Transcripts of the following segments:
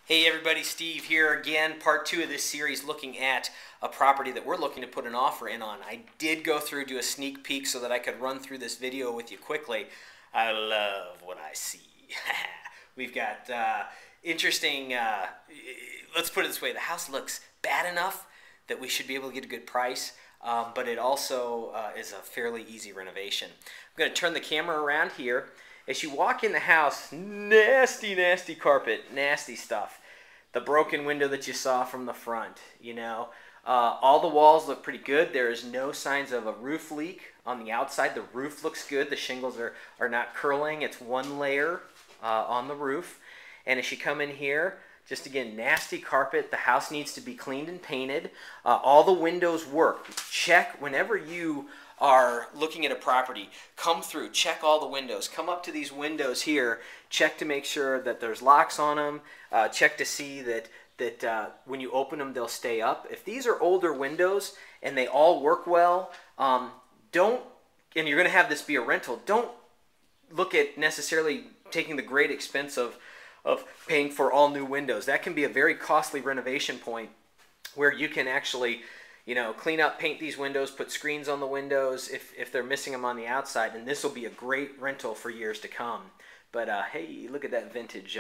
Hey everybody, Steve here again, part 2 of this series looking at a property that we're looking to put an offer in on. I did go through, do a sneak peek so that I could run through this video with you quickly. I love what I see. We've got interesting, let's put it this way, the house looks bad enough that we should be able to get a good price, but it also is a fairly easy renovation. I'm going to turn the camera around here. As you walk in the house, nasty carpet, nasty stuff. The broken window that you saw from the front, you know. All the walls look pretty good. There is no signs of a roof leak on the outside. The roof looks good. The shingles are not curling. It's one layer on the roof. And as you come in here, just again, nasty carpet. The house needs to be cleaned and painted. All the windows work. Check whenever you are looking at a property, come through, check all the windows, come up to these windows here, check to make sure that there's locks on them, check to see that when you open them they'll stay up. If these are older windows and they all work well, and you're going to have this be a rental, don't look at necessarily taking the great expense of paying for all new windows. That can be a very costly renovation point where you can actually, you know, clean up, paint these windows, put screens on the windows if they're missing them on the outside, and this will be a great rental for years to come. But hey, look at that vintage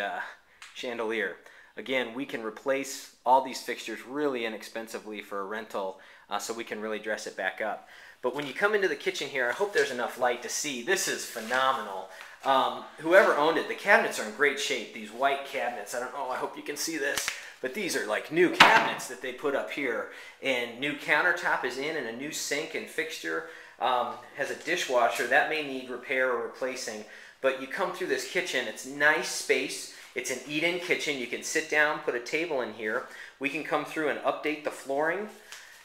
chandelier. Again, we can replace all these fixtures really inexpensively for a rental, so we can really dress it back up. But when you come into the kitchen here, I hope there's enough light to see. This is phenomenal. Whoever owned it, the cabinets are in great shape. These white cabinets, I don't know, I hope you can see this. But these are like new cabinets that they put up here, and new countertop is in, and a new sink and fixture. Has a dishwasher that may need repair or replacing. But you come through this kitchen, it's nice space. It's an eat-in kitchen. You can sit down, put a table in here. We can come through and update the flooring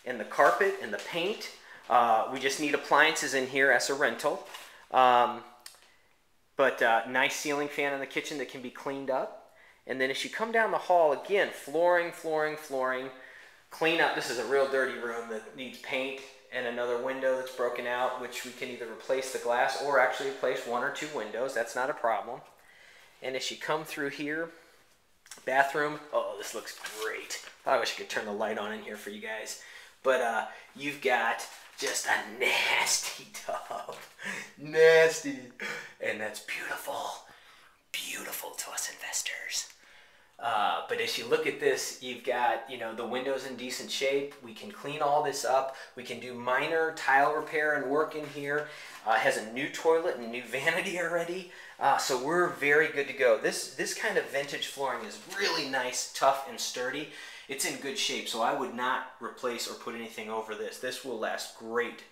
and the carpet and the paint. We just need appliances in here as a rental. Nice ceiling fan in the kitchen that can be cleaned up. And then as you come down the hall, again, flooring, clean up. This is a real dirty room that needs paint, and another window that's broken out, which we can either replace the glass or actually replace one or two windows. That's not a problem. And as you come through here, bathroom. Oh, this looks great. I wish I could turn the light on in here for you guys. But you've got just a nasty tub. Nasty. And that's beautiful. Beautiful to us investors. But as you look at this, you've got, you know, the windows in decent shape. We can clean all this up. We can do minor tile repair and work in here. It has a new toilet and new vanity already. So we're very good to go. This kind of vintage flooring is really nice, tough, and sturdy. It's in good shape, so I would not replace or put anything over this. This will last great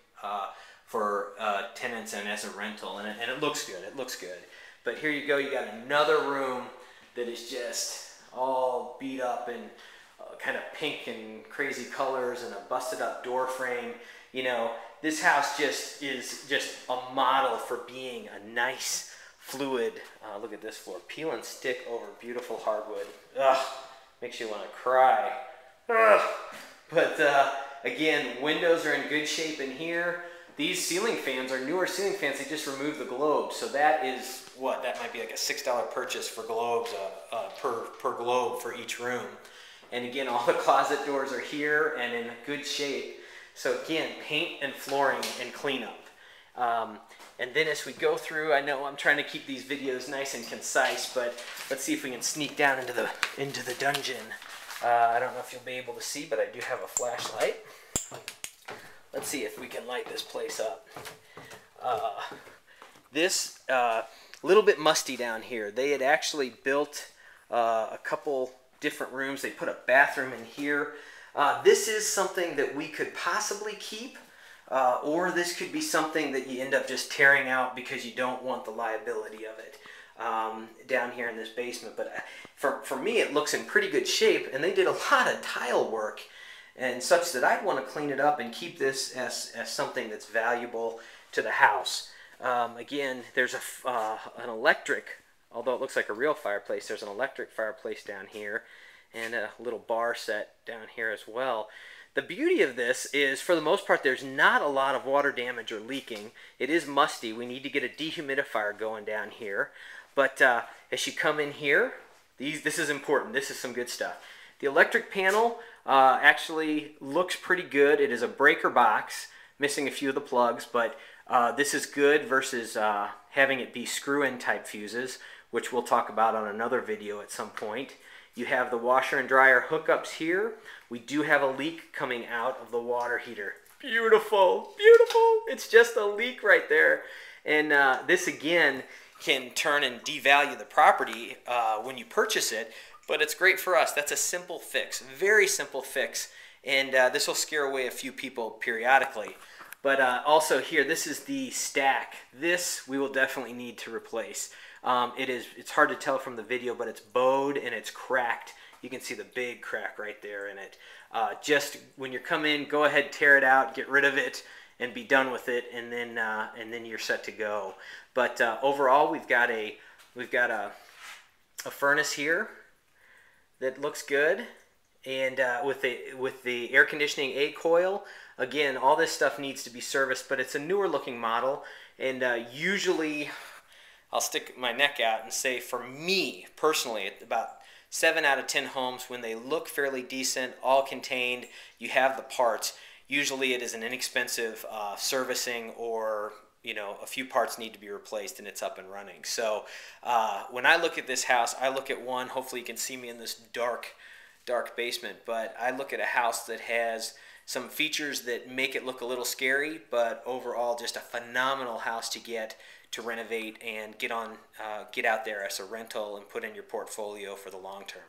for tenants and as a rental, and it looks good. It looks good. But here you go. You got another room that is just all beat up and kind of pink and crazy colors and a busted up door frame. You know, this house just is just a model for being a nice, fluid, look at this floor, peel and stick over beautiful hardwood. Ugh, makes you want to cry. Ugh. But again, windows are in good shape in here. These ceiling fans are newer ceiling fans. They just removed the globes. So that is what? That might be like a $6 purchase for globes per globe for each room. And again, all the closet doors are here and in good shape. So again, paint and flooring and cleanup. And then as we go through, I know I'm trying to keep these videos nice and concise, but let's see if we can sneak down into the dungeon. I don't know if you'll be able to see, but I do have a flashlight. Let's see if we can light this place up. This little bit musty down here. They had actually built a couple different rooms. They put a bathroom in here. This is something that we could possibly keep, or this could be something that you end up just tearing out because you don't want the liability of it down here in this basement. But for me, it looks in pretty good shape, and they did a lot of tile work and such that I'd want to clean it up and keep this as something that's valuable to the house. Again, there's an electric, although it looks like a real fireplace, there's an electric fireplace down here and a little bar set down here as well. The beauty of this is, for the most part, there's not a lot of water damage or leaking. It is musty. We need to get a dehumidifier going down here. But as you come in here, This is important. This is some good stuff. The electric panel actually looks pretty good. It is a breaker box, missing a few of the plugs, but this is good versus having it be screw-in type fuses, which we'll talk about on another video at some point. You have the washer and dryer hookups here. We do have a leak coming out of the water heater. Beautiful, beautiful. It's just a leak right there. And this again can turn and devalue the property when you purchase it, but it's great for us. That's a simple fix, very simple fix, and this will scare away a few people periodically. But also here, this is the stack. This we will definitely need to replace. It's hard to tell from the video, but it's bowed and it's cracked. You can see the big crack right there in it. Just when you come in, go ahead, tear it out, get rid of it, and be done with it, and then you're set to go. But overall, we've got a furnace here that looks good, and with the air conditioning A coil. Again, all this stuff needs to be serviced, but it's a newer looking model, and usually I'll stick my neck out and say, for me personally, about 7 out of 10 homes, when they look fairly decent, all contained, you have the parts. Usually it is an inexpensive servicing, or a few parts need to be replaced and it's up and running. So when I look at this house, I look at one, hopefully you can see me in this dark basement, but I look at a house that has some features that make it look a little scary, but overall just a phenomenal house to get to renovate and get out there as a rental and put in your portfolio for the long term.